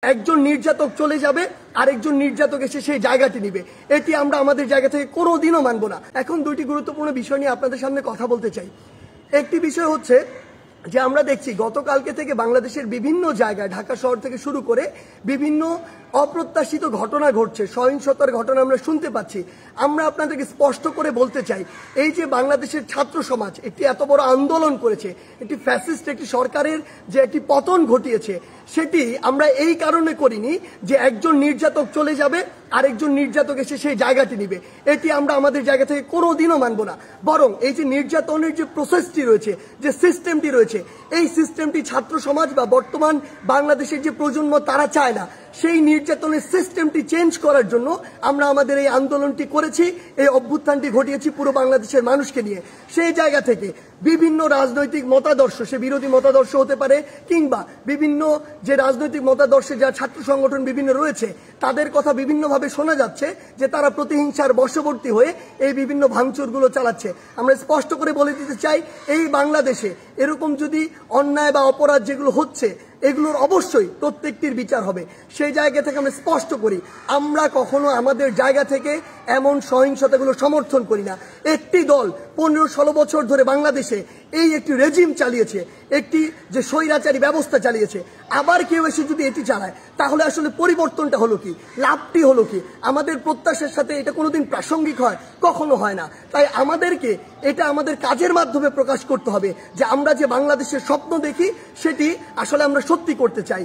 একজন নির্যাতক চলে যাবে আরেকজন নির্যাতক এসে সেই জায়গাটি নিবে, এটি আমরা আমাদের জায়গা থেকে কোনোদিনও মানব না। এখন দুইটি গুরুত্বপূর্ণ বিষয় নিয়ে আপনাদের সামনে কথা বলতে চাই। একটি বিষয় হচ্ছে যে আমরা দেখছি গতকালকে থেকে বাংলাদেশের বিভিন্ন জায়গায়, ঢাকা শহর থেকে শুরু করে বিভিন্ন অপ্রত্যাশিত ঘটনা ঘটছে, সহিংসতার ঘটনা আমরা শুনতে পাচ্ছি। আমরা আপনাদেরকে স্পষ্ট করে বলতে চাই, এই যে বাংলাদেশের ছাত্র সমাজ একটি এত বড় আন্দোলন করেছে, একটি ফ্যাসিস্ট একটি সরকারের যে একটি পতন ঘটিয়েছে, সেটি আমরা এই কারণে করিনি যে একজন নির্যাতক চলে যাবে আরেকজন নির্যাতক এসে সেই জায়গাটি নিবে, এটি আমরা আমাদের জায়গা থেকে কোনোদিনও মানব না। বরং এই যে নির্যাতনের যে প্রসেসটি রয়েছে, যে সিস্টেমটি রয়েছে, এই সিস্টেমটি ছাত্র সমাজ বা বর্তমান বাংলাদেশের যে প্রজন্ম তারা চায় না। সেই নির্যাতনের সিস্টেমটি চেঞ্জ করার জন্য আমরা আমাদের এই আন্দোলনটি করেছি, এই অভ্যুত্থানটি ঘটিয়েছি পুরো বাংলাদেশের মানুষকে নিয়ে। সেই জায়গা থেকে বিভিন্ন রাজনৈতিক মতাদর্শ, সে বিরোধী মতাদর্শ হতে পারে কিংবা বিভিন্ন যে রাজনৈতিক মতাদর্শে যা ছাত্র সংগঠন বিভিন্ন রয়েছে, তাদের কথা বিভিন্নভাবে শোনা যাচ্ছে যে তারা প্রতিহিংসার বশবর্তী হয়ে এই বিভিন্ন ভাঙচুরগুলো চালাচ্ছে। আমরা স্পষ্ট করে বলে দিতে চাই, এই বাংলাদেশে এরকম যদি অন্যায় বা অপরাধ যেগুলো হচ্ছে, এগুলোর অবশ্যই প্রত্যেকটির বিচার হবে। সেই জায়গা থেকে আমরা স্পষ্ট করি, আমরা কখনো আমাদের জায়গা থেকে এমন সহিংসতাগুলো সমর্থন করি না। একটি দল 15-16 বছর ধরে বাংলাদেশে এই একটি রেজিম চালিয়েছে, একটি যে স্বৈরাচারী ব্যবস্থা চালিয়েছে, আবার কেউ এসে যদি এটি চালায়, তাহলে আসলে পরিবর্তনটা হলো কি, লাভটি হলো কি? আমাদের প্রত্যাশার সাথে এটা কোনোদিন প্রাসঙ্গিক হয়? কখনো হয় না। তাই আমাদেরকে এটা আমাদের কাজের মাধ্যমে প্রকাশ করতে হবে যে আমরা যে বাংলাদেশের স্বপ্ন দেখি, সেটি আসলে আমরা সত্যি করতে চাই।